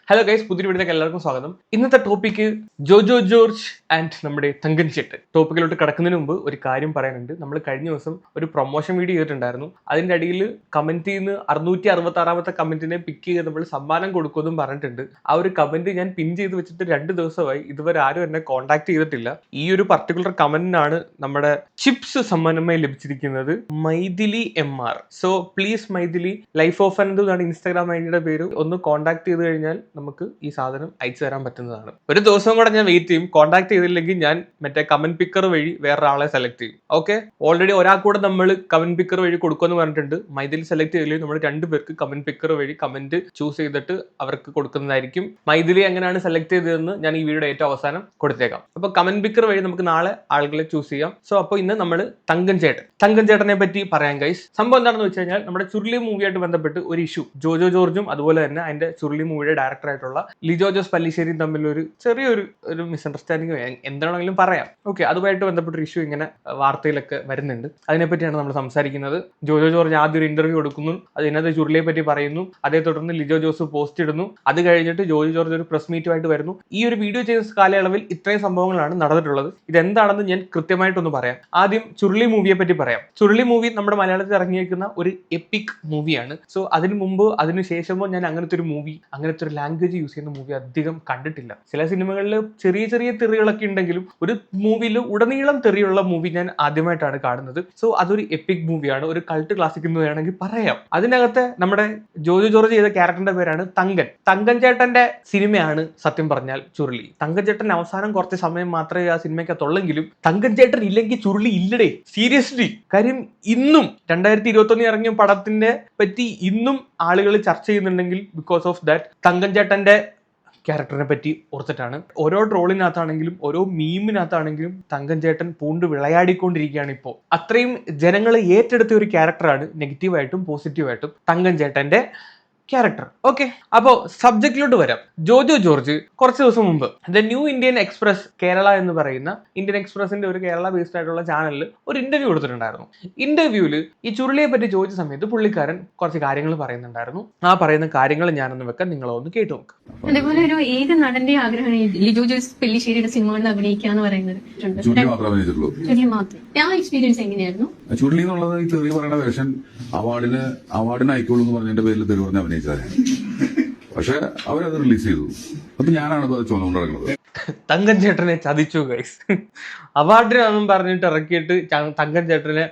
Hello guys, പുതിയ വീഡിയോയിലേക്ക് എല്ലാവർക്കും സ്വാഗതം. ഇന്നത്തെ ടോപ്പിക്ക് ജോജോ ജോർജ് ആൻഡ് നമ്മുടെ തങ്കൻ ചേട്ടൻ. ടോപ്പിക്കിലോട്ട് കിടക്കുന്നതിന് മുമ്പ് ഒരു കാര്യം പറയാനുണ്ട്. നമ്മൾ കഴിഞ്ഞ ദിവസം ഒരു പ്രൊമോഷൻ വീഡിയോ ചെയ്തിട്ടുണ്ടായിരുന്നു. അതിന്റെ അടിയിൽ കമന്റിൽ നിന്ന് 666 കമന്റിനെ പിക്ക് ചെയ്ത് നമ്മൾ സമ്മാനം കൊടുക്കുമെന്നും പറഞ്ഞിട്ടുണ്ട്. ആ ഒരു കമന്റ് ഞാൻ പിൻ ചെയ്ത് വെച്ചിട്ട് 2 ദിവസമായി. ഇതുവരെ ആരും എന്നെ കോൺടാക്ട് ചെയ്തിട്ടില്ല. ഈ ഒരു പർട്ടിക്കുലർ കമന്റിനാണ് നമ്മുടെ ചിപ്സ് സമ്മാനമായി ലഭിച്ചിരിക്കുന്നത്. Mythili MR. So please Mythili, life of Anant എന്നാണ് ഇൻസ്റ്റാഗ്രാം ഐഡിയുടെ പേര്. ഒന്ന് കോൺടാക്ട് ചെയ്ത് കഴിഞ്ഞാൽ നമുക്ക് ഈ സാധനം അയച്ചു തരാൻ പറ്റുന്നതാണ്. ഒരു ദിവസം കൂടെ ഞാൻ വെയിറ്റ് ചെയ്യും. കോൺടാക്ട് ചെയ്തില്ലെങ്കിൽ ഞാൻ മറ്റേ കമന്റ് പിക്കർ വഴി വേറൊരാളെ സെലക്ട് ചെയ്യും. ഓക്കെ, ഓൾറെഡി ഒരാൾക്കൂടെ നമ്മൾ കമന്റ് പിക്കർ വഴി കൊടുക്കുമെന്ന് പറഞ്ഞിട്ടുണ്ട്. മൈഥിലി സെലക്ട് ചെയ്തില്ലെങ്കിൽ നമ്മൾ 2 പേർക്ക് കമന്റ് പിക്കർ വഴി കമന്റ് ചൂസ് ചെയ്തിട്ട് അവർക്ക് കൊടുക്കുന്നതായിരിക്കും. മൈഥിലി എങ്ങനെയാണ് സെലക്ട് ചെയ്തതെന്ന് ഞാൻ ഈ വീഡിയോയുടെ ഏറ്റവും അവസാനം കൊടുത്തേക്കാം. അപ്പൊ കമന്റ് പിക്കർ വഴി നമുക്ക് നാളെ ആളുകളെ ചൂസ് ചെയ്യാം. സോ അപ്പോൾ ഇന്ന് നമ്മൾ തങ്കൻ ചേട്ടനെ പറ്റി പറയാം ഗൈസ്. സംഭവം എന്താണെന്ന് വെച്ച് കഴിഞ്ഞാൽ നമ്മുടെ ചുരുളി മൂവിയായിട്ട് ബന്ധപ്പെട്ട് ഒരു ഇഷ്യൂ ജോജോ ജോർജും അതുപോലെ തന്നെ അതിന്റെ ചുരുളി മൂവിയുടെ ഡയറക്ടർ ആയിട്ടുള്ള ലിജോ ജോസ് പല്ലിശ്ശേരിയും തമ്മിൽ ഒരു ചെറിയൊരു മിസ്അണ്ടർസ്റ്റാൻഡിങ് എന്താണെങ്കിലും പറയാം. ഓക്കെ, അതുമായിട്ട് ബന്ധപ്പെട്ട ഇഷ്യൂ ഇങ്ങനെ വാർത്തയിലൊക്കെ വരുന്നുണ്ട്. അതിനെപ്പറ്റിയാണ് നമ്മൾ സംസാരിക്കുന്നത്. ജോജോ ജോർജ് ആദ്യം ഒരു ഇന്റർവ്യൂ കൊടുക്കുന്നു, അതിനകത്ത് ചുരുളിയെ പറ്റി പറയുന്നു. അതേ തുടർന്ന് ലിജോ ജോസ് പോസ്റ്റ് ഇടുന്നു. അത് കഴിഞ്ഞിട്ട് ജോജോ ജോർജ് ഒരു പ്രസ് മീറ്റുമായിട്ട് വരുന്നു. ഈ ഒരു വീഡിയോ ചെയ്ത കാലയളവിൽ ഇത്രയും സംഭവങ്ങളാണ് നടന്നിട്ടുള്ളത്. ഇതെന്താണെന്ന് ഞാൻ കൃത്യമായിട്ടൊന്ന് പറയാം. ആദ്യം ചുരുളി മൂവിയെ പറ്റി പറയാം. ചുരുളി മൂവി നമ്മുടെ മലയാളത്തിൽ ഇറങ്ങിയിരിക്കുന്ന ഒരു എപ്പിക് മൂവിയാണ്. സോ അതിനു മുമ്പ് അതിനു ശേഷമോ ഞാൻ അങ്ങനത്തെ ഒരു മൂവി, അങ്ങനത്തെ ഒരു ലാംഗ്വേജ് യൂസ് ചെയ്യുന്ന മൂവി അധികം കണ്ടിട്ടില്ല. ചില സിനിമകളിൽ ചെറിയ ചെറിയ തെറികളൊക്കെ ഉണ്ടെങ്കിലും ഒരു മൂവിയിൽ ഉടനീളം തെറിയുള്ള മൂവി ഞാൻ ആദ്യമായിട്ടാണ് കാണുന്നത്. സോ അതൊരു എപ്പിക് മൂവിയാണ്, ഒരു കൾട്ട് ക്ലാസിക് എന്ന് വേണമെങ്കിൽ പറയാം. അതിനകത്ത് നമ്മുടെ ജോജോ ജോർജ് ചെയ്ത ക്യാരക്ടറിന്റെ പേരാണ് തങ്കൻ ചേട്ടന്റെ സിനിമയാണ് സത്യം പറഞ്ഞാൽ ചുരുളി. തങ്കൻ ചേട്ടൻ അവസാനം കുറച്ച് സമയം മാത്രമേ ആ സിനിമയ്ക്കത്തുള്ളെങ്കിലും തങ്കൻ ചേട്ടൻ ഇല്ലെങ്കിൽ ചുരുളി ഇല്ലടേ, സീരിയസ്ലി. കാര്യം ഇന്നും 2021 ഇറങ്ങിയ പടത്തിന്റെ പറ്റി ഇന്നും ആളുകൾ ചർച്ച ചെയ്യുന്നുണ്ടെങ്കിൽ ബിക്കോസ് ഓഫ് ദാറ്റ് തങ്കൻ ചേട്ടന്റെ ക്യാരക്ടറിനെ പറ്റി ഓർത്തിട്ടാണ്. ഓരോ ട്രോളിനകത്താണെങ്കിലും ഓരോ മീമിനകത്താണെങ്കിലും തങ്കൻ ചേട്ടൻ പൂണ്ട് വിളയാടിക്കൊണ്ടിരിക്കുകയാണ് ഇപ്പോൾ. അത്രയും ജനങ്ങൾ ഏറ്റെടുത്ത ഒരു ക്യാരക്ടറാണ് നെഗറ്റീവായിട്ടും പോസിറ്റീവായിട്ടും തങ്കൻ ചേട്ടന്റെ ക്യാരക്ടർ. ഓക്കെ, അപ്പോ സബ്ജക്റ്റിലോട്ട് വരാം. ജോജോ ജോർജ് കുറച്ച് ദിവസം മുമ്പ് the new Indian express Kerala എന്ന് പറയുന്ന ഇന്ത്യൻ എക്സ്പ്രസിന്റെ ഒരു കേരള ബേസ്ഡ് ആയിട്ടുള്ള ചാനലിൽ ഒരു ഇന്റർവ്യൂ കൊടുത്തിട്ടുണ്ടായിരുന്നു. ഇന്റർവ്യൂവിൽ ഈ ചുരുളിയെ പറ്റി ചോദിച്ച സമയത്ത് പുള്ളിക്കാരൻ കുറച്ച് കാര്യങ്ങൾ പറയുന്നുണ്ടായിരുന്നു. ആ പറയുന്ന കാര്യങ്ങൾ ഞാനൊന്ന് വെക്കാൻ നിങ്ങളൊന്ന് കേട്ടു നോക്കാം. അതേപോലെ ഒരു ഏത് നടന്റെ ആഗ്രഹമാണ് ലിജോ ജോസ് പെല്ലിശ്ശേരിയുടെ സിനിമകളിൽ അഭിനയിക്കാന്ന് പറയുന്നത്? ആ എക്സ്പീരിയൻസ് എങ്ങനെയായിരുന്നു? ചുരുളി എന്നുള്ളത് ഈ തെറി പറയുന്ന വേഷൻ അവാർഡിന് അയക്കുള്ളൂ എന്ന് പറഞ്ഞതിന്റെ പേരിൽ തെറി പറഞ്ഞ് അഭിനയിച്ചത്. പക്ഷെ അവരത് റിലീസ് ചെയ്തു. അപ്പൊ ഞാനാണ് ചുമന്നുകൊണ്ട് നടക്കുന്നത്. തങ്കൻ ചേട്ടനെ ചതിച്ചു ഗൈസ്. അവാർഡിനാണെന്നും പറഞ്ഞിട്ട് ഇറക്കിയിട്ട് തങ്കൻ ചേട്ടനെ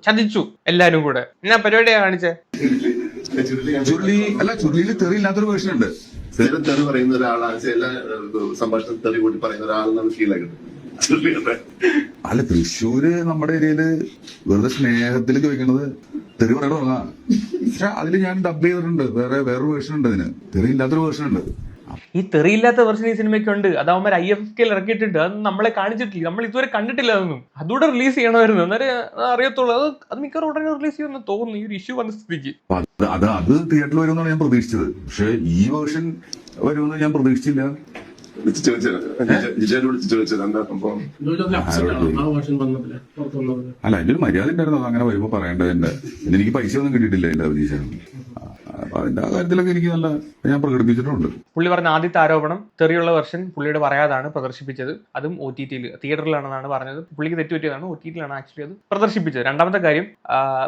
ചതിച്ചു എല്ലാരും കൂടെ. എന്നാ പരിപാടിയാ കാണിച്ചേ? ചുരുളിയിൽ തെറി ഇല്ലാത്തൊരു വേർഷൻ ഉണ്ട്. തെറി പറയുന്ന ഒരാളാണ്, എല്ലാ സംഭാഷണം തെറി കൂട്ടി പറയുന്ന ഒരാളെന്നാണ് ഫീൽ ആക്കുന്നത്. അല്ല, തൃശ്ശൂര് നമ്മുടെ ഏരിയയില് വെറുതെ സ്നേഹത്തിൽ ചോദിക്കണത് തെറി പറയണ തുടങ്ങാം. പക്ഷെ അതിൽ ഞാൻ ഡബ് ചെയ്തിട്ടുണ്ട്. വേറൊരു വേർഷൻ ഉണ്ട്. അതിന് തെറി ഇല്ലാത്തൊരു വേർഷൻ ഉണ്ട്. ഈ തെറിയില്ലാത്ത വെർഷൻ ഈ സിനിമയ്ക്കുണ്ട്. അത് അവന്മാർ IFK ഇറക്കിയിട്ടുണ്ട്. അത് നമ്മളെ കാണിച്ചിട്ടില്ല, നമ്മൾ ഇതുവരെ കണ്ടിട്ടില്ല. അതൊന്നും അതുകൂടെ റിലീസ് ചെയ്യണമായിരുന്നു, എന്നാലേ അറിയത്തുള്ളൂ. അത് മിക്കവാറും ഉടനെ റിലീസ് ചെയ്യുമെന്ന് തോന്നുന്നു ഈ ഒരു ഇഷ്യൂ വന്ന സ്ഥിതിക്ക്. അത് തിയേറ്ററിൽ വരുമെന്നാണ് ഞാൻ പ്രതീക്ഷിച്ചത്. പക്ഷെ ഈ വേർഷൻ വരുമെന്ന് ഞാൻ പ്രതീക്ഷിച്ചില്ല. അല്ല, അതിന്റെ ഒരു മര്യാദ ഉണ്ടായിരുന്നു. അങ്ങനെ വരുമ്പോ പറയേണ്ടതിന്റെ. എനിക്ക് പൈസ ഒന്നും കിട്ടിയിട്ടില്ല എന്റെ അഭിനയിച്ചാൽ. അതിന്റെ കാര്യത്തിലൊക്കെ എനിക്ക് ഞാൻ പ്രകടിപ്പിച്ചിട്ടുണ്ട്. പുള്ളി പറഞ്ഞ ആദ്യത്തെ ആരോപണം തെറിയുള്ള വെർഷൻ പുള്ളിയുടെ പറയാതാണ് പ്രദർശിപ്പിച്ചത്. അതും OTT-ൽ, തിയേറ്ററിലാണെന്നാണ് പറഞ്ഞത്. പുള്ളിക്ക് തെറ്റുപറ്റിയതാണ്. OTT-ലാണ് ആക്ച്വലി അത് പ്രദർശിപ്പിച്ചത്. രണ്ടാമത്തെ കാര്യം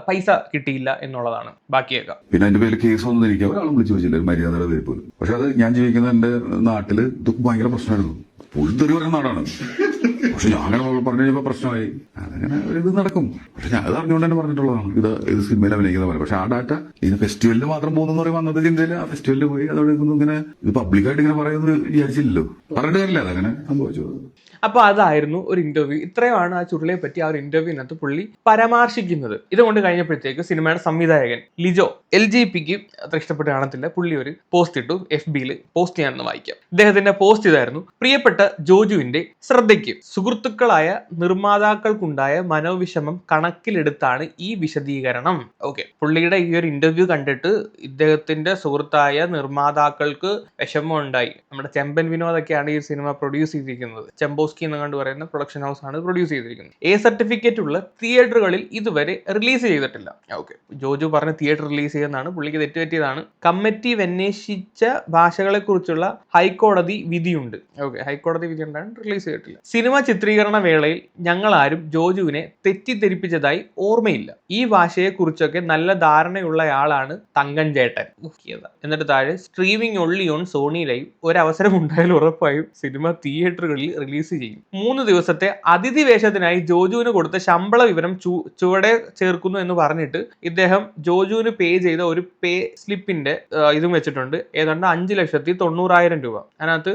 പൈസ കിട്ടിയില്ല എന്നുള്ളതാണ്. ബാക്കിയേക്കാം. പിന്നെ അതിന്റെ പേരിൽ കേസ് ഒന്നും എനിക്ക് ഒരാളും വിളിച്ചു വെച്ചില്ല, മര്യാദയുടെ പേര് പോലും. പക്ഷെ അത് ഞാൻ ജീവിക്കുന്ന എന്റെ നാട്ടില് ഇതൊക്കെ ഭയങ്കര പ്രശ്നമായിരുന്നു. പുള്ളി തെറി പറയുന്ന നാടാണ്. പക്ഷെ ഞാൻ പറഞ്ഞു കഴിഞ്ഞപ്പോ പ്രശ്നമായി. അതങ്ങനെ ഇത് നടക്കും. പക്ഷെ ഞാൻ അത് അറിഞ്ഞുകൊണ്ട് തന്നെ പറഞ്ഞിട്ടുള്ളതാണ് ഇത് സിനിമയിൽ അഭിനയിക്കുന്ന പോലെ. പക്ഷെ ആ ഡാറ്റ ഇതിന് ഫെസ്റ്റിവലിന് മാത്രം പോകുന്ന പറയും വന്നത് ചിന്തയില് ആ ഫെസ്റ്റിവലിൽ പോയി അതോടെ ഇങ്ങനെ ഇത് പബ്ലിക്കായിട്ട് ഇങ്ങനെ പറയുന്നത് വിചാരിച്ചില്ലല്ലോ. പറഞ്ഞിട്ട് കാര്യമില്ല, അതങ്ങനെ സംഭവിച്ചു. അപ്പൊ അതായിരുന്നു ഒരു ഇന്റർവ്യൂ. ഇത്രയുമാണ് ആ ചുരുളിയെ പറ്റി ആ ഒരു ഇന്റർവ്യൂവിനകത്ത് പുള്ളി പരാമർശിക്കുന്നത്. ഇതുകൊണ്ട് കഴിഞ്ഞപ്പോഴത്തേക്ക് സിനിമയുടെ സംവിധായകൻ ലിജോ LGPക്ക് അത്ര ഇഷ്ടപ്പെട്ട് കാണത്തില്ല. പുള്ളി ഒരു പോസ്റ്റ് ഇട്ടു. FB-ൽ പോസ്റ്റ് ചെയ്യാമെന്ന് വായിക്കാം. ഇദ്ദേഹത്തിന്റെ പോസ്റ്റ് ഇതായിരുന്നു: പ്രിയപ്പെട്ട ജോജുവിന്റെ ശ്രദ്ധയ്ക്ക്, സുഹൃത്തുക്കളായ നിർമ്മാതാക്കൾക്കുണ്ടായ മനോവിഷമം കണക്കിലെടുത്താണ് ഈ വിശദീകരണം. ഓക്കെ, പുള്ളിയുടെ ഈ ഒരു ഇന്റർവ്യൂ കണ്ടിട്ട് ഇദ്ദേഹത്തിന്റെ സുഹൃത്തായ നിർമ്മാതാക്കൾക്ക് വിഷമം ഉണ്ടായി. നമ്മുടെ ചെമ്പൻ വിനോദൊക്കെയാണ് ഈ സിനിമ പ്രൊഡ്യൂസ് ചെയ്തിരിക്കുന്നത്. ചെമ്പോസ്കി എന്ന് പറയുന്ന പ്രൊഡക്ഷൻ ഹൗസ് ആണ് പ്രൊഡ്യൂസ് ചെയ്തിരിക്കുന്നത്. A സർട്ടിഫിക്കറ്റ് ഉള്ള തിയേറ്ററുകളിൽ ഇതുവരെ റിലീസ് ചെയ്തിട്ടില്ല. ഓക്കെ, ജോജു പറഞ്ഞ തിയേറ്റർ റിലീസ് ചെയ്യുന്നതാണ്, പുള്ളിക്ക് തെറ്റുപറ്റിയതാണ്. കമ്മിറ്റി അന്വേഷിച്ച ഭാഷകളെ കുറിച്ചുള്ള ഹൈക്കോടതി വിധിയുണ്ട്. ഓക്കെ, ഹൈക്കോടതി വിധി ഉണ്ടാണ്, റിലീസ് ചെയ്തിട്ടില്ല. സിനിമ ചിത്രീകരണ വേളയിൽ ഞങ്ങൾ ആരും ജോജുവിനെ തെറ്റിദ്ധരിപ്പിച്ചതായി ഓർമ്മയില്ല. ഈ ഭാഷയെ കുറിച്ചൊക്കെ നല്ല ധാരണയുള്ളയാളാണ് തങ്കൻ ചേട്ടൻ. എന്നിട്ട് താഴെ streaming only on Sony Liv. ഒരവസരം ഉണ്ടായാലും ഉറപ്പായും സിനിമ തിയേറ്ററുകളിൽ റിലീസ് ചെയ്യും. 3 ദിവസത്തെ അതിഥി വേഷത്തിനായി ജോജുവിന് കൊടുത്ത ശമ്പള വിവരം ചുവടെ ചേർക്കുന്നു എന്ന് പറഞ്ഞിട്ട് ഇദ്ദേഹം ജോജുവിന് പേ ചെയ്ത ഒരു പേ സ്ലിപ്പിന്റെ ഇതും വെച്ചിട്ടുണ്ട്. ഏതാണ്ട് 5,90,000 രൂപ. അതിനകത്ത്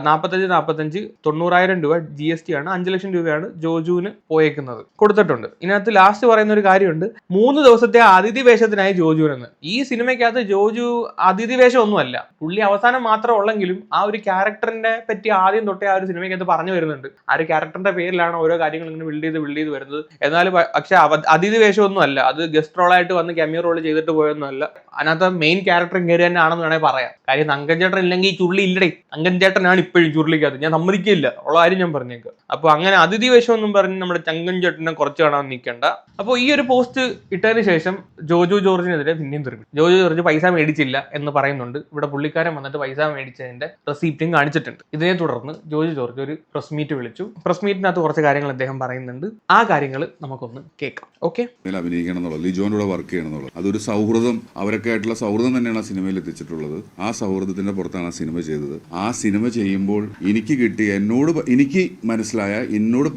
45,90,000 രൂപ GST ആണ്. 5 ലക്ഷം രൂപയാണ് ജോജുവിന് പോയേക്കുന്നത്, കൊടുത്തിട്ടുണ്ട്. ഇതിനകത്ത് ലാസ്റ്റ് പറയുന്ന ഒരു കാര്യമുണ്ട്, 3 ദിവസത്തെ അതിഥി വേഷത്തിനായി ജോജുവിനെന്ന്. ഈ സിനിമയ്ക്കകത്ത് ജോജു അതിഥി വേഷം ഒന്നുമല്ല, പുള്ളി അവസാനം മാത്രം ഉള്ളെങ്കിലും ആ ഒരു ക്യാരക്ടറിനെ പറ്റി ആദ്യം തൊട്ടേ ആ ഒരു സിനിമയ്ക്കകത്ത് പറഞ്ഞു വരുന്നുണ്ട്. ആ ഒരു ക്യാരക്ടറിന്റെ പേരിലാണ് ഓരോ കാര്യങ്ങൾ ഇങ്ങനെ ബിൽഡ് ചെയ്ത് വരുന്നത്. എന്നാലും പക്ഷെ അതിഥി വേഷമൊന്നും അല്ല, അത് ഗസ്റ്റ് റോളായിട്ട് വന്ന് കെമിയോ റോൾ ചെയ്തിട്ട് പോയൊന്നും അല്ല. അതിനകത്ത് മെയിൻ ക്യാരക്ടർ ഇങ്ങനെ തന്നെ ആണെന്ന് വേണമെങ്കിൽ പറയാം. കാര്യം തങ്കൻ ചേട്ടൻ ഇല്ലെങ്കിൽ ഈ ചുരുളി ഇല്ലടേ. തങ്കൻ ചേട്ടനാണ് ഇപ്പോഴും ചുരുളിക്കകത്ത്, ഞാൻ സമ്മതിക്കില്ല, ഉള്ള കാര്യം ഞാൻ പറഞ്ഞേക്കാം. അപ്പൊ അങ്ങനെ അതിഥി വേഷം ഒന്നും പറഞ്ഞ് നമ്മുടെ തങ്കൻ ചേട്ടനെ കുറച്ച് കാണാൻ നിൽക്കണ്ട. അപ്പോൾ ഈ ഒരു പോസ്റ്റ് ഇട്ടതിന് ശേഷം ജോജു ജോർജിനെതിരെ പിന്നെയും തീർക്കും. ജോജു ജോർജ് പൈസ മേടിച്ചില്ല എന്ന് പറയുന്നുണ്ട്. ഇവിടെ പുള്ളിക്കാരൻ വന്നിട്ട് പൈസ മേടിച്ചതിന്റെ റെസീപ്റ്റും കാണിച്ചിട്ടുണ്ട്. ഇതിനെ തുടർന്ന് ജോജു ജോർജ് ഒരു പ്രസ് മീറ്റ് വിളിച്ചു. പ്രസ് മീറ്റിനകത്ത് കുറച്ച് കാര്യങ്ങൾ അദ്ദേഹം പറയുന്നുണ്ട്. ആ കാര്യങ്ങൾ നമുക്കൊന്ന് കേൾക്കാം. ഓക്കെ, അഭിനയിക്കണം എന്നുള്ളത്, ലിജോന്റെ കൂടെ വർക്ക് ചെയ്യണം എന്നുള്ളത്, അതൊരു സൗഹൃദം, അവരൊക്കെ ആയിട്ടുള്ള സൗഹൃദം തന്നെയാണ് ആ സിനിമയിൽ എത്തിച്ചിട്ടുള്ളത്. ആ സൗഹൃദത്തിന്റെ പുറത്താണ് ആ സിനിമ ചെയ്തത്. ആ സിനിമ ചെയ്യുമ്പോൾ എനിക്ക് കിട്ടിയ, എനിക്ക് മനസ്സിലായ, എന്നോട്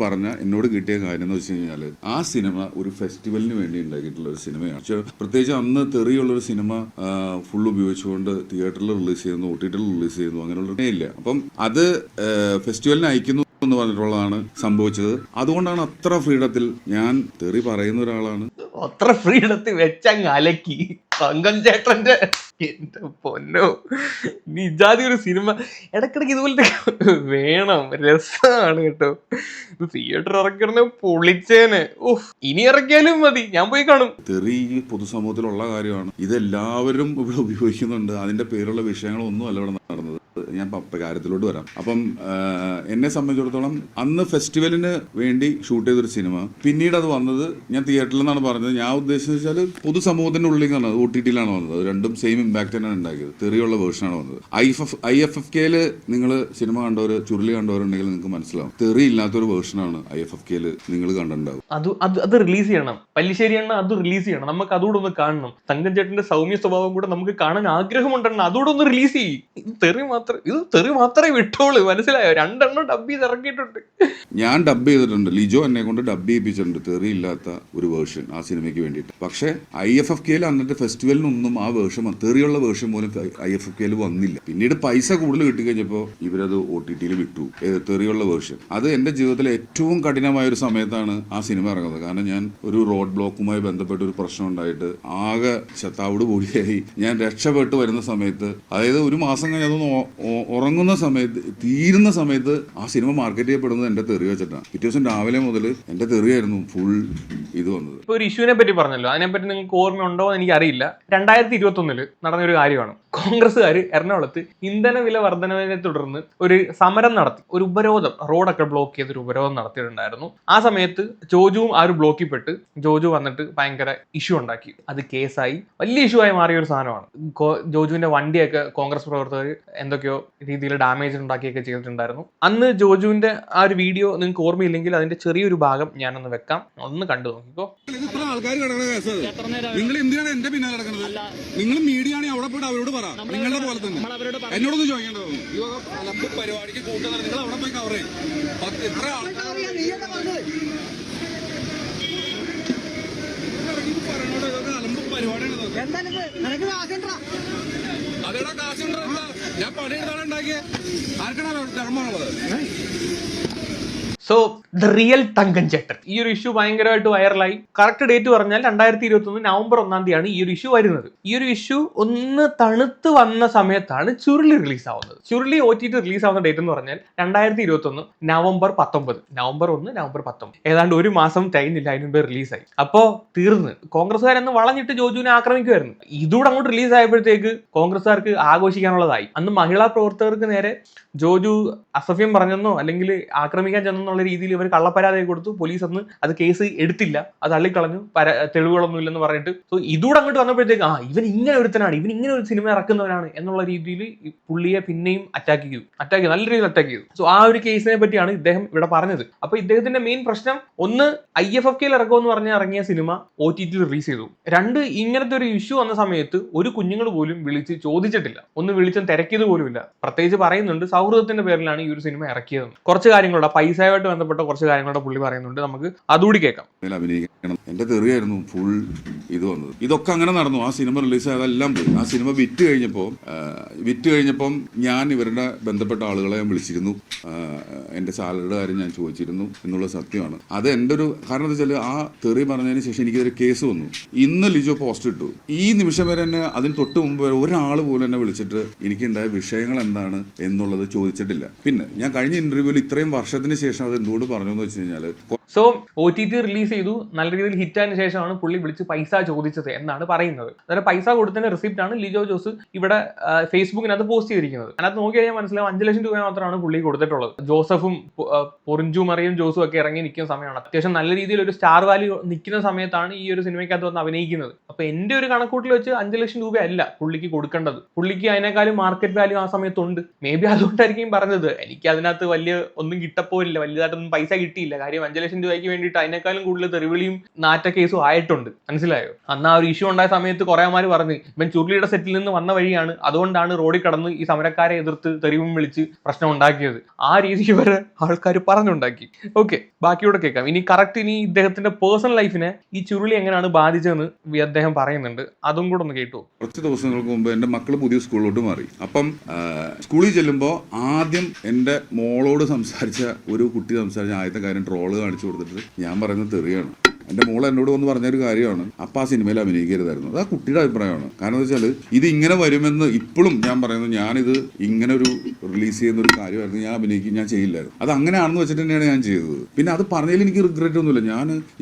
കിട്ടിയ കാര്യം എന്ന് വെച്ച് കഴിഞ്ഞാൽ, ആ സിനിമ ഒരു ഫെസ്റ്റിവലിന് വേണ്ടി ഉണ്ടാക്കിയിട്ടുള്ള ഒരു സിനിമയാണ്. പ്രത്യേകിച്ച് അന്ന് തെറിയുള്ളൊരു സിനിമ ഫുൾ ഉപയോഗിച്ചുകൊണ്ട് തിയേറ്ററിൽ റിലീസ് ചെയ്യുന്നു, OTTയിൽ റിലീസ് ചെയ്യുന്നു, അങ്ങനെയുള്ള ഇല്ല. അപ്പം അത് ഫെസ്റ്റിവലിന് അയക്കുന്നു എന്ന് പറഞ്ഞിട്ടുള്ളതാണ് സംഭവിച്ചത്. അതുകൊണ്ടാണ് അത്ര ഫ്രീഡത്തിൽ, ഞാൻ തെറി പറയുന്ന ഒരാളാണ്, അത്ര ഫ്രീഡത്തിൽ വെച്ചങ്ങ് അലക്കി തങ്കൻ ചേട്ടന്റെ. എന്റെ പൊന്നോ, നീ ഇജാതി ഒരു സിനിമ ഇടക്കിടക്ക് ഇതുപോലത്തെ വേണം, രസമാണ് കേട്ടോ. ഇത് തിയേറ്റർ ഇറക്കിയിരുന്ന പൊളിച്ചേനെ. ഇനി ഇറക്കിയാലും മതി, ഞാൻ പോയി കാണും. തെറി പൊതുസമൂഹത്തിലുള്ള കാര്യമാണ്, ഇതെല്ലാവരും ഇവിടെ ഉപയോഗിക്കുന്നുണ്ട്. അതിന്റെ പേരുള്ള വിഷയങ്ങളൊന്നും അല്ല ഇവിടെ നടന്നത്. ഞാൻ കാര്യത്തിലോട്ട് വരാം. അപ്പം എന്നെ സംബന്ധിച്ചിടത്തോളം അന്ന് ഫെസ്റ്റിവലിന് വേണ്ടി ഷൂട്ട് ചെയ്തൊരു സിനിമ, പിന്നീട് അത് വന്നത് ഞാൻ തിയേറ്ററിൽ നിന്നാണ് പറഞ്ഞത്. ഞാൻ ഉദ്ദേശിച്ചത് വെച്ചാൽ പൊതുസമൂഹത്തിന്റെ ഉള്ളിൽ നിന്നാണ്, OTTയിലാണ് വന്നത്. രണ്ടും സെയിം ഇമ്പാക്ട് തന്നെയാണ് ഉണ്ടാക്കിയത്. തെറിയുള്ള വേർഷനാണ് വന്നത്. IFFKയിൽ നിങ്ങൾ സിനിമ കണ്ടവർ, ചുരുളി കണ്ടവരുണ്ടെങ്കിൽ നിങ്ങൾക്ക് മനസ്സിലാവും, തെറി ഇല്ലാത്തൊരു വേർഷനാണ് IFFKയിൽ നിങ്ങൾ കണ്ടിട്ടുണ്ടാവും. അത് റിലീസ് ചെയ്യണം. പല്ലിശ്ശേരിയാണ്, അത് റിലീസ് ചെയ്യണം. നമുക്ക് അതുകൂടെ ഒന്ന് കാണണം. തങ്കൻ ചേട്ടന്റെ സൗമ്യ സ്വഭാവം കൂടെ നമുക്ക് കാണാൻ ആഗ്രഹമുണ്ടെന്ന്, അതുകൂടെ ഒന്ന് റിലീസ് ചെയ്യും. ഇത് തെറി മാത്രമേ വിട്ടോളൂ, മനസ്സിലായോ? 2 എണ്ണം ഡബ് ചെയ്ത് ഇറക്കിയിട്ടുണ്ട്. ഞാൻ ഡബ് ചെയ്തിട്ടുണ്ട്, ലിജോ എന്നെ കൊണ്ട് ഡബ് ചെയ്യിപ്പിച്ചിട്ടുണ്ട് തെറി ഇല്ലാത്ത ഒരു വേർഷൻ ആ സിനിമയ്ക്ക് വേണ്ടിയിട്ട്. പക്ഷേ IFFKയിൽ അന്നത്തെ ഫെസ്റ്റിവലിനൊന്നും ആ വേർഷൻ, തെറിയുള്ള വേർഷൻ പോലും IFFKയിൽ വന്നില്ല. പിന്നീട് പൈസ കൂടുതൽ കിട്ടിക്കഴിഞ്ഞപ്പോൾ ഇവരത് OTTയിൽ വിട്ടു, തെറിയുള്ള വേർഷൻ. അത് എന്റെ ജീവിതത്തിലെ ഏറ്റവും കഠിനമായ ഒരു സമയത്താണ് ആ സിനിമ ഇറങ്ങുന്നത്. കാരണം ഞാൻ ഒരു റോഡ് ബ്ലോക്കുമായി ബന്ധപ്പെട്ട ഒരു പ്രശ്നം ഉണ്ടായിട്ട് ആകെ ചത്താവോട് കൂടിയായി ഞാൻ രക്ഷപ്പെട്ട് വരുന്ന സമയത്ത്, അതായത് ഒരു മാസം കഴിഞ്ഞ് അതൊന്ന് ഉറങ്ങുന്ന സമയത്ത്, തീരുന്ന സമയത്ത് ആ സിനിമ മാർക്കറ്റ് ചെയ്യപ്പെടുന്നത് എന്റെ തെറി വെച്ചിട്ടാണ്. പിറ്റേ ദിവസം രാവിലെ മുതൽ എന്റെ തെറിയായിരുന്നു ഫുൾ ഇത് വന്നത്. ഇപ്പൊ ഒരു ഇഷ്യൂവിനെ പറ്റി പറഞ്ഞല്ലോ, അതിനെപ്പറ്റി നിങ്ങൾക്ക് ഓർമ്മയുണ്ടോ എന്ന് എനിക്കറിയില്ല. 2021 നടന്നൊരു കാര്യമാണ്. കോൺഗ്രസ്സുകാർ എറണാകുളത്ത് ഇന്ധന വില വർധനവിനെ തുടർന്ന് ഒരു സമരം നടത്തി, ഒരു ഉപരോധം, റോഡൊക്കെ ബ്ലോക്ക് ചെയ്ത് ഒരു ഉപരോധം നടത്തിയിട്ടുണ്ടായിരുന്നു. ആ സമയത്ത് ജോജുവും ആ ഒരു ബ്ലോക്കിൽ പെട്ട് ജോജു വന്നിട്ട് ഭയങ്കര ഇഷ്യൂ ഉണ്ടാക്കി. അത് കേസായി, വലിയ ഇഷ്യൂ ആയി മാറിയ ഒരു സാധനമാണ്. ജോജുവിന്റെ വണ്ടിയൊക്കെ കോൺഗ്രസ് പ്രവർത്തകർ എന്തൊക്കെയോ രീതിയിൽ ഡാമേജ് ഉണ്ടാക്കിയൊക്കെ ചെയ്തിട്ടുണ്ടായിരുന്നു. അന്ന് ജോജുവിന്റെ ആ ഒരു വീഡിയോ നിങ്ങൾക്ക് ഓർമ്മയില്ലെങ്കിൽ അതിന്റെ ചെറിയൊരു ഭാഗം ഞാനൊന്ന് വെക്കാം, ഒന്ന് കണ്ടു നോക്കിക്കോ. നിങ്ങൾ എന്തിനാണ് എന്റെ പിന്നാലെ നടക്കുന്നത്? നിങ്ങൾ മീഡിയ ആണെങ്കിൽ അവിടെ പോയിട്ട് അവരോട് പറ, നിങ്ങളുടെ പോലെ തന്നെ എന്നോടൊന്ന് ചോദിക്കേണ്ടത്. ഈ പരിപാടിക്ക് കൂട്ടുന്നത് നിങ്ങൾ അവിടെ പോയി കവർ ചെയ്യും. എത്ര ആൾക്കാർ അതേടാ കാശുണ്ടോ? ഞാൻ പണിയെടുത്താണ് ഉണ്ടാക്കിയത്. ആർക്കാണ് ധർമ്മമാണുള്ളത്? സോ ദ റിയൽ തങ്കൻ ചേട്ടൻ ഈ ഒരു ഇഷ്യൂ ഭയങ്കരമായിട്ട് വൈറലായി. കറക്റ്റ് ഡേറ്റ് പറഞ്ഞാൽ 2021 നവംബർ 1 തീയതിയാണ് ഈ ഒരു ഇഷ്യൂ വരുന്നത്. ഈ ഒരു ഇഷ്യൂ ഒന്ന് തണുത്ത് വന്ന സമയത്താണ് ചുരുളി റിലീസ് ആവുന്നത്. ചുരുളി OTT റിലീസ് ആവുന്ന ഡേറ്റ് എന്ന് പറഞ്ഞാൽ 2021 നവംബർ 19. നവംബർ 1 നവംബർ 19 ഏതാണ്ട് ഒരു മാസം തികഞ്ഞില്ല അതിന് മുമ്പ് റിലീസായി. അപ്പോ തീർന്ന് കോൺഗ്രസ്സുകാരെന്ന് വളഞ്ഞിട്ട് ജോജുവിനെ ആക്രമിക്കുമായിരുന്നു. ഇതൂടെ അങ്ങോട്ട് റിലീസ് ആയപ്പോഴത്തേക്ക് കോൺഗ്രസ്സുകാർക്ക് ആഘോഷിക്കാനുള്ളതായി. അന്ന് മഹിളാ പ്രവർത്തകർക്ക് നേരെ ജോജു അസഭ്യം പറഞ്ഞെന്നോ അല്ലെങ്കിൽ ആക്രമിക്കാൻ ചെന്നുള്ള രീതിയിൽ ഇവർ കള്ളപ്പരാതി കൊടുത്തു. പോലീസ് അന്ന് അത് കേസ് എടുത്തില്ല, അത് തള്ളിക്കളഞ്ഞു, തെളിവുകളൊന്നും ഇല്ലെന്ന് പറഞ്ഞിട്ട്. സോ ഇതൂടെ അങ്ങോട്ട് വന്നപ്പോഴത്തേക്ക് ഇവൻ ഇങ്ങനെ ഒരുത്തനാണ്, ഇവൻ ഇങ്ങനെ ഒരു സിനിമ ഇറക്കുന്നവനാണ് എന്നുള്ള രീതിയിൽ പുള്ളിയെ പിന്നെയും അറ്റാക്ക് ചെയ്തു, നല്ല രീതിയിൽ അറ്റാക്ക് ചെയ്തു. സോ ആ ഒരു കേസിനെ പറ്റിയാണ് ഇദ്ദേഹം ഇവിടെ പറഞ്ഞത്. അപ്പൊ ഇദ്ദേഹത്തിന്റെ മെയിൻ പ്രശ്നം ഒന്ന് IFFK ഇറക്കുമെന്ന് പറഞ്ഞ് ഇറങ്ങിയ സിനിമ OTT റിലീസ് ചെയ്തു. രണ്ട്, ഇങ്ങനത്തെ ഒരു ഇഷ്യൂ വന്ന സമയത്ത് ഒരു കുഞ്ഞുങ്ങൾ പോലും വിളിച്ച് ചോദിച്ചിട്ടില്ല, ഒന്ന് വിളിച്ചും തിരക്കിയത് പോലുമില്ല. പ്രത്യേകിച്ച് പറയുന്നുണ്ട് സൗഹൃദത്തിന്റെ പേരിലാണ് ഈ ഒരു സിനിമ ഇറക്കിയത്. കുറച്ച് കാര്യങ്ങളുടെ പൈസയുമായിട്ട് ബന്ധപ്പെട്ട കുറച്ച് കാര്യങ്ങളുടെ പുള്ളി പറയുന്നുണ്ട്, നമുക്ക് അതുകൂടി കേൾക്കാം. അഭിനയിക്കണം എന്റെ തെറിയായിരുന്നു ഫുൾ ഇത് വന്നത്. ഇതൊക്കെ അങ്ങനെ നടന്നു. ആ സിനിമ റിലീസ് ആയതെല്ലാം പോയി. ആ സിനിമ വിറ്റ് കഴിഞ്ഞപ്പം ഞാൻ ഇവരുടെ ബന്ധപ്പെട്ട ആളുകളെ ഞാൻ വിളിച്ചിരുന്നു. എന്റെ സാലറിയുടെ കാര്യം ഞാൻ ചോദിച്ചിരുന്നു എന്നുള്ള സത്യമാണ്. അത് എൻ്റെ ഒരു കാരണം എന്താ വെച്ചാൽ ആ തെറി പറഞ്ഞതിന് ശേഷം എനിക്കൊരു കേസ് വന്നു. ഇന്ന് ലിജോ പോസ്റ്റ് ഇട്ടു. ഈ നിമിഷം വരെ എന്നെ അതിന് തൊട്ട് മുമ്പ് വരെ ഒരാൾ പോലും എന്നെ വിളിച്ചിട്ട് എനിക്കുണ്ടായ വിഷയങ്ങൾ എന്താണ് എന്നുള്ളത് ചോദിച്ചിട്ടില്ല. പിന്നെ ഞാൻ കഴിഞ്ഞ ഇന്റർവ്യൂവിൽ ഇത്രയും വർഷത്തിന് ശേഷം അത് എന്തുകൊണ്ട് പറഞ്ഞു എന്ന് വെച്ച് കഴിഞ്ഞാൽ സോ OTT റിലീസ് ചെയ്തു, നല്ല രീതിയിൽ ഹിറ്റായതിനു ശേഷമാണ് പുള്ളി വിളിച്ച് പൈസ ചോദിച്ചത് എന്നാണ് പറയുന്നത്. അതായത് പൈസ കൊടുത്തതിന്റെ റിസിപ്റ്റ് ആണ് ലിജോ ജോസ് ഇവിടെ ഫേസ്ബുക്കിനകത്ത് പോസ്റ്റ് ചെയ്തിരിക്കുന്നത്. അതിനകത്ത് നോക്കി കഴിഞ്ഞാൽ മനസ്സിലാവും 5 ലക്ഷം രൂപ മാത്രമാണ് പുള്ളി കൊടുത്തിട്ടുള്ളത്. ജോസഫും പൊറിഞ്ചു മറിയും ജോസും ഒക്കെ ഇറങ്ങി നിൽക്കുന്ന സമയമാണ്. അത്യാവശ്യം നല്ല രീതിയിൽ ഒരു സ്റ്റാർ വാല്യൂ നിൽക്കുന്ന സമയത്താണ് ഈ ഒരു സിനിമയ്ക്കകത്ത് വന്ന് അഭിനയിക്കുന്നത്. അപ്പൊ എന്റെ ഒരു കണക്കൂട്ടിൽ വെച്ച് 5 ലക്ഷം രൂപ അല്ല പുള്ളിക്ക് കൊടുക്കേണ്ടത്. പുള്ളിക്ക് അതിനേക്കാളും മാർക്കറ്റ് വാല്യൂ ആ സമയത്തുണ്ട്. മേ ബി അതുകൊണ്ടായിരിക്കും പറഞ്ഞത് എനിക്ക് അതിനകത്ത് വലിയ ഒന്നും കിട്ടപ്പോയില്ല, വലുതായിട്ടൊന്നും പൈസ കിട്ടിയില്ല. കാര്യം 5 ലക്ഷം രൂപയ്ക്ക് വേണ്ടിയിട്ട് അതിനേക്കാളും കൂടുതൽ തെറിവിളിയും നാറ്റ കേസും ആയിട്ടുണ്ട്. മനസ്സിലായോ? അന്ന് ആ ഒരു ഇഷ്യൂ ഉണ്ടായ സമയത്ത് കുറേമാര് പറഞ്ഞു ഇവൻ ചുരുളിയുടെ സെറ്റിൽ നിന്ന് വന്ന വഴിയാണ്, അതുകൊണ്ടാണ് റോഡിൽ കടന്ന് ഈ സമരക്കാരെ എതിർത്ത് തെറിവും വിളിച്ച് പ്രശ്നം ഉണ്ടാക്കിയത്. ആ രീതിക്ക് വരെ ആൾക്കാർ പറഞ്ഞുണ്ടാക്കി. ഓക്കെ, ബാക്കിയോടെ കേൾക്കാം. ഇനി കറക്റ്റ് ഇനി ഇദ്ദേഹത്തിന്റെ പേഴ്സണൽ ലൈഫിനെ ഈ ചുരുളി എങ്ങനെയാണ് ബാധിച്ചതെന്ന് അദ്ദേഹം പറയുന്നുണ്ട്. അതും കൂടെ ഒന്ന് കേട്ടു. കുറച്ച് ദിവസങ്ങൾക്ക് മുമ്പ് എന്റെ മക്കള് പുതിയ സ്കൂളിലോട്ട് മാറി. അപ്പം സ്കൂളിൽ ചെല്ലുമ്പോൾ ആദ്യം എന്റെ മോളോട് സംസാരിച്ച ഒരു കുട്ടി സംസാരിച്ച ആദ്യത്തെ കാര്യം ട്രോള് കാണിച്ചു കൊടുത്തിട്ട് ഞാൻ പറയുന്നത് തെറിയാണ്. എൻ്റെ മോൾ എന്നോട് വന്ന് പറഞ്ഞൊരു കാര്യമാണ്, അപ്പം ആ സിനിമയിൽ അഭിനയിക്കരുതായിരുന്നു. അത് ആ കുട്ടിയുടെ അഭിപ്രായമാണ്. കാരണം എന്താ വെച്ചാൽ ഇത് ഇങ്ങനെ വരുമെന്ന് ഇപ്പോഴും ഞാൻ പറയുന്നത്, ഞാനിത് ഇങ്ങനെ ഒരു റിലീസ് ചെയ്യുന്ന ഒരു കാര്യമായിരുന്നു, ഞാൻ ചെയ്യില്ലായിരുന്നു. അത് അങ്ങനെയാണെന്ന് വെച്ചിട്ട് തന്നെയാണ് ഞാൻ ചെയ്തത്. പിന്നെ അത് പറഞ്ഞതിൽ എനിക്ക് റിഗ്രറ്റ് ഒന്നുമില്ല.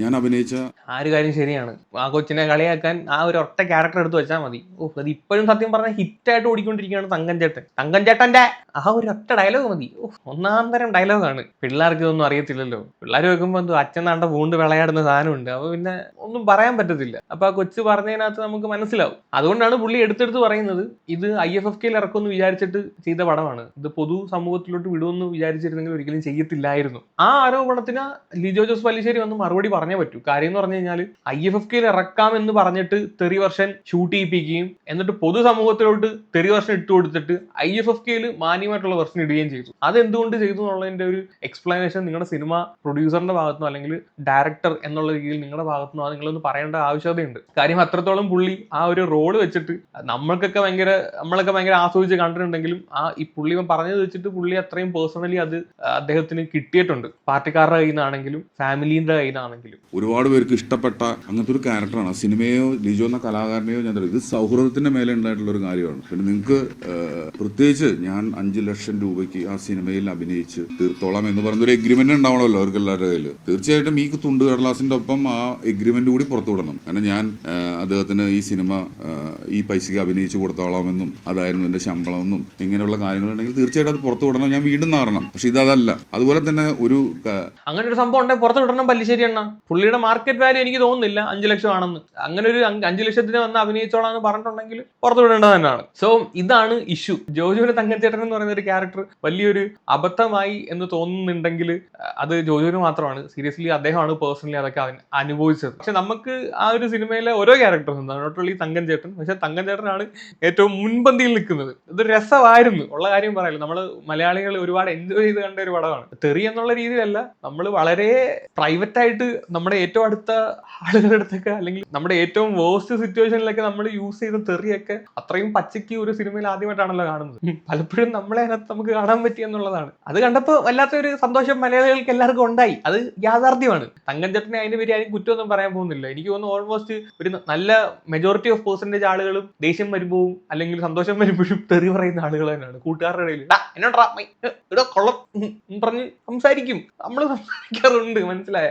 ഞാൻ അഭിനയിച്ച ആ ഒരു കാര്യം ശരിയാണ്. ആ കൊച്ചിനെ കളിയാക്കാൻ ആ ഒരു ഒറ്റ ക്യാരക്ടർ എടുത്ത് വെച്ചാൽ മതി. അത് ഇപ്പോഴും സത്യം പറഞ്ഞാൽ ഹിറ്റായിട്ട് ഓടിക്കൊണ്ടിരിക്കുകയാണ് തങ്കൻ ചേട്ടന്റെ ആ ഒരു ഒറ്റ ഡയലോഗ് മതി. ഒന്നാം തരം ഡയലോഗാണ്. പിള്ളേർക്ക് ഇതൊന്നും അറിയത്തില്ലല്ലോ. പിള്ളേർ വെക്കുമ്പോൾ എന്തോ അച്ഛൻ നാണ്ട പൂണ്ട് വിളയാടുന്ന സാധനം ഉണ്ട്. അപ്പൊ പിന്നെ ഒന്നും പറയാൻ പറ്റത്തില്ല. അപ്പൊ ആ കൊച്ചു പറഞ്ഞതിനകത്ത് നമുക്ക് മനസ്സിലാവും. അതുകൊണ്ടാണ് പുള്ളി എടുത്തെടുത്ത് പറയുന്നത് ഇത് IFFK ഇറക്കുമെന്ന് വിചാരിച്ചിട്ട് ചെയ്ത പടമാണ്, ഇത് പൊതു സമൂഹത്തിലോട്ട് വിടുമെന്ന് വിചാരിച്ചിരുന്നെങ്കിൽ ഒരിക്കലും ചെയ്യത്തില്ലായിരുന്നു. ആ ആരോപണത്തിന് ലിജോ ജോസ് പല്ലിശ്ശേരി വന്ന് മറുപടി പറഞ്ഞേ പറ്റൂ. കാര്യം എന്ന് പറഞ്ഞു കഴിഞ്ഞാൽ IFFK ഇറക്കാമെന്ന് പറഞ്ഞിട്ട് തെറി വെർഷൻ ഷൂട്ട് ചെയ്യിപ്പിക്കുകയും എന്നിട്ട് പൊതുസമൂഹത്തിലോട്ട് തെറി വെർഷൻ ഇട്ട് കൊടുത്തിട്ട് IFFK മാന്യമായിട്ടുള്ള വെർഷൻ ഇടുകയും ചെയ്തു. അതെന്തുകൊണ്ട് ചെയ്തു എന്നുള്ളതിന്റെ ഒരു എക്സ്പ്ലനേഷൻ നിങ്ങളുടെ സിനിമ പ്രൊഡ്യൂസറിന്റെ ഭാഗത്തുനിന്നോ അല്ലെങ്കിൽ ഡയറക്ടർ എന്നുള്ള രീതിയിൽ നിങ്ങളുടെ ഭാഗത്തുനിന്നോ അത് നിങ്ങളൊന്ന് പറയേണ്ട ആവശ്യകതയുണ്ട്. കാര്യം അത്രത്തോളം പുള്ളി ആ ഒരു റോള് വെച്ചിട്ട് നമ്മളൊക്കെ ഭയങ്കര ആസ്വദിച്ച് കണ്ടിട്ടുണ്ടെങ്കിലും ഈ പുള്ളി പറഞ്ഞത് വെച്ചിട്ട് പുള്ളി അത്രയും പേഴ്സണലി അത് അദ്ദേഹത്തിന് കിട്ടിയിട്ടുണ്ട്. പാർട്ടിക്കാരുടെ കയ്യിൽ നിന്നാണെങ്കിലും ഫാമിലിന്റെ കയ്യിൽ നിന്നാണെങ്കിലും ഒരുപാട് പേർക്ക് ഇഷ്ടപ്പെട്ട അങ്ങനത്തെ ഒരു ക്യാരക്ടറാണ്. സിനിമയോ ലിജോ എന്ന കലാകാരനെയോ ഞാൻ ഇത് സൗഹൃദത്തിന്റെ മേലെ ഉണ്ടായിട്ടുള്ള ഒരു കാര്യമാണ്. പിന്നെ നിങ്ങൾക്ക് പ്രത്യേകിച്ച് ഞാൻ 5 ലക്ഷം രൂപയ്ക്ക് ആ സിനിമയിൽ അഭിനയിച്ച് തീർത്തോളാം എന്ന് പറയുന്ന ഒരു എഗ്രിമെന്റ് ഉണ്ടാവണമല്ലോ അവർക്ക് എല്ലാവരുടെ കയ്യിൽ. തീർച്ചയായിട്ടും ഈ തുണ്ട് കടലാസിന്റെ ഒപ്പം ആ എഗ്രിമെന്റ് കൂടി പുറത്തു വിടണം. കാരണം ഞാൻ അദ്ദേഹത്തിന് ഈ സിനിമ ഈ പൈസയ്ക്ക് അഭിനയിച്ചു കൊടുത്തോളാമെന്നും അതായിരുന്നു എന്റെ ശമ്പളമെന്നും ഇങ്ങനെയുള്ള കാര്യങ്ങളുണ്ടെങ്കിൽ തീർച്ചയായിട്ടും അത് പുറത്തു വിടണം, ഞാൻ വീണ്ടും നാറണം. പക്ഷെ ഇതല്ല. അതുപോലെ തന്നെ അങ്ങനെ ഒരു സംഭവം ഉണ്ടെങ്കിൽ പുറത്തു വിടണം പല്ലിശ്ശേരി എണ്ണ. പുള്ളിയുടെ മാർക്കറ്റ് വാല്യൂ എനിക്ക് തോന്നുന്നില്ല 5 ലക്ഷം ആണെന്ന്. അങ്ങനെ ഒരു 5 ലക്ഷത്തിന് വന്ന് അഭിനയിച്ചോളാം എന്ന് പറഞ്ഞിട്ടുണ്ടെങ്കിൽ പുറത്തു വിടേണ്ടത് തന്നെയാണ്. സോ ഇതാണ് ഇഷ്യൂ. ജോജുവിന്റെ തങ്കച്ചേട്ടൻ എന്ന് പറയുന്ന ഒരു ക്യാരക്ടർ വലിയൊരു അബദ്ധമായി എന്ന് തോന്നുന്നുണ്ടെങ്കിൽ അത് ജോജുവിന് മാത്രമാണ്. സീരിയസ്ലി അദ്ദേഹമാണ് പേഴ്സണലി അതൊക്കെ അനുഭവിച്ചത്. പക്ഷെ നമുക്ക് ആ ഒരു സിനിമയിലെ ഓരോ ക്യാരക്ടേഴ്സും, നോട്ട് ഓൺലി തങ്കൻ ചേട്ടൻ, പക്ഷെ തങ്കൻ ചേട്ടനാണ് ഏറ്റവും മുൻപന്തിയിൽ നിൽക്കുന്നത്. ഇത് രസമായിരുന്നു, ഉള്ള കാര്യം പറയല്ലോ. നമ്മൾ മലയാളികൾ ഒരുപാട് എൻജോയ് ചെയ്ത് കണ്ട ഒരു പടമാണ്. തെറി എന്നുള്ള രീതിയിലല്ല, നമ്മൾ വളരെ പ്രൈവറ്റ് ആയിട്ട് നമ്മുടെ ഏറ്റവും അടുത്ത ആളുകളുടെ അടുത്തൊക്കെ, അല്ലെങ്കിൽ നമ്മുടെ ഏറ്റവും വേഴ്സ്റ്റ് സിറ്റുവേഷനിലൊക്കെ നമ്മൾ യൂസ് ചെയ്ത തെറിയൊക്കെ അത്രയും പച്ചയ്ക്ക് ഒരു സിനിമയിൽ ആദ്യമായിട്ടാണല്ലോ കാണുന്നത്. പലപ്പോഴും നമ്മളെ അതിനകത്ത് നമുക്ക് കാണാൻ പറ്റി എന്നുള്ളതാണ്. അത് കണ്ടപ്പോൾ വല്ലാത്തൊരു സന്തോഷം മലയാളികൾക്ക് എല്ലാവർക്കും ഉണ്ടായി. അത് യാഥാർത്ഥ്യമാണ്. തങ്കൻ ചേട്ടനെ അതിന്റെ പേര് ആരും കുറ്റമൊന്നും പറയാൻ പോകുന്നില്ല. എനിക്ക് തോന്നുന്നു ഓൾമോസ്റ്റ് ഒരു നല്ല മെജോറിറ്റി ഓഫ് പെർസെന്റേജ് ആളുകളും ദേഷ്യം വരുമ്പോഴും അല്ലെങ്കിൽ സന്തോഷം വരുമ്പോഴും തെറി പറയുന്ന ആളുകൾ തന്നെയാണ്. കൂട്ടുകാരുടെ ഇടയിൽ എന്നോടാ കൊള്ളം പറഞ്ഞ് സംസാരിക്കും, നമ്മൾ സംസാരിക്കാറുണ്ട്, മനസ്സിലായ?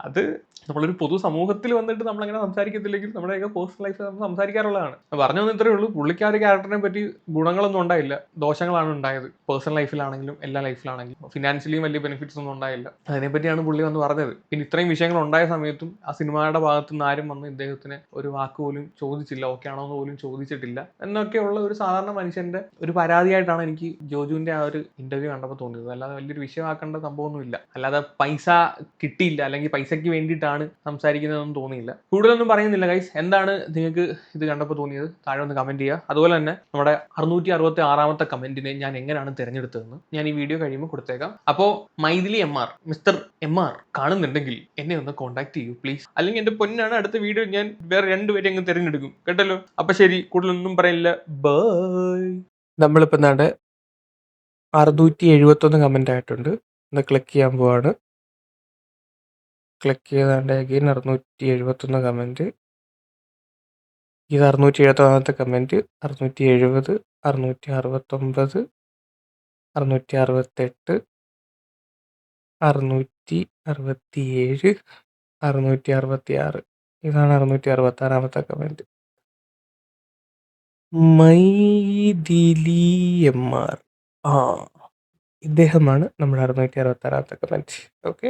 അത് നമ്മളൊരു പൊതു സമൂഹത്തിൽ വന്നിട്ട് നമ്മളങ്ങനെ സംസാരിക്കത്തില്ലെങ്കിൽ നമ്മുടെയൊക്കെ പേഴ്സണൽ ലൈഫിൽ നമ്മൾ സംസാരിക്കാറുള്ളതാണ്. പറഞ്ഞു വന്ന് ഇത്രയേ ഉള്ളൂ. പുള്ളിക്ക് ആ ഒരു ക്യാരക്ടറിനെ പറ്റി ഗുണങ്ങളൊന്നും ഉണ്ടായില്ല, ദോഷങ്ങളാണ് ഉണ്ടായത്. പേഴ്സണൽ ലൈഫിലാണെങ്കിലും എല്ലാ ലൈഫിലാണെങ്കിലും ഫിനാൻഷ്യലിയും വലിയ ബെനിഫിറ്റ്സ് ഒന്നും ഉണ്ടായില്ല. അതിനെപ്പറ്റിയാണ് പുള്ളി വന്ന് പറഞ്ഞത്. പിന്നെ ഇത്രയും വിഷയങ്ങൾ ഉണ്ടായ സമയത്തും ആ സിനിമയുടെ ഭാഗത്തു നിന്ന് ആരും വന്ന് ഇദ്ദേഹത്തിന് ഒരു വാക്ക് പോലും ചോദിച്ചില്ല, ഓക്കെ ആണോ എന്ന് പോലും ചോദിച്ചിട്ടില്ല എന്നൊക്കെയുള്ള ഒരു സാധാരണ മനുഷ്യന്റെ ഒരു പരാതിയായിട്ടാണ് എനിക്ക് ജോജുവിന്റെ ആ ഒരു ഇന്റർവ്യൂ കണ്ടപ്പോൾ തോന്നിയത്. അല്ലാതെ വലിയൊരു വിഷയമാക്കേണ്ട സംഭവമൊന്നുമില്ല. അല്ലാതെ പൈസ കിട്ടിയില്ല അല്ലെങ്കിൽ പൈസയ്ക്ക് വേണ്ടിയിട്ടാണ് സംസാരിക്കുന്നതെന്ന് തോന്നിയില്ല. കൂടുതലൊന്നും പറയുന്നില്ല ഗൈസ്. എന്താണ് നിങ്ങൾക്ക് ഇത് കണ്ടപ്പോൾ തോന്നിയത്? താഴെ ഒന്ന് കമന്റ് ചെയ്യുക. അതുപോലെ തന്നെ നമ്മുടെ 666ാമത്തെ കമന്റിനെ ഞാൻ എങ്ങനെയാണ് തിരഞ്ഞെടുത്തതെന്ന് ഞാൻ ഈ വീഡിയോ കഴിയുമ്പോൾ കൊടുത്തേക്കാം. അപ്പോൾ മൈഥിലി MR, മിസ്റ്റർ MR കാണുന്നുണ്ടെങ്കിൽ എന്നെ ഒന്ന് കോൺടാക്ട് ചെയ്യൂ പ്ലീസ്. അല്ലെങ്കിൽ എന്റെ പൊന്നാണ്, അടുത്ത വീഡിയോ ഞാൻ വേറെ 2 പേരെ അങ്ങ് തിരഞ്ഞെടുക്കും, കേട്ടല്ലോ? അപ്പൊ ശരി, കൂടുതലൊന്നും പറയില്ല, ബൈ. നമ്മളിപ്പോൾ 671 കമന്റ് ആയിട്ടുണ്ട്. ഒന്ന് ക്ലിക്ക് ചെയ്യാൻ പോവാണ്. ക്ലിക്ക് ചെയ്താണ്ട് അഗെയിൻ 671 കമന്റ്. ഇത് 671ാമത്തെ കമന്റ്. 670, 669, 668, 667, 666. ഇതാണ് 666ാമത്തെ കമന്റ്. മൈഥിലി MR, ഇദ്ദേഹമാണ് നമ്മുടെ 666ാമത്തെ കമന്റ്. ഓക്കെ.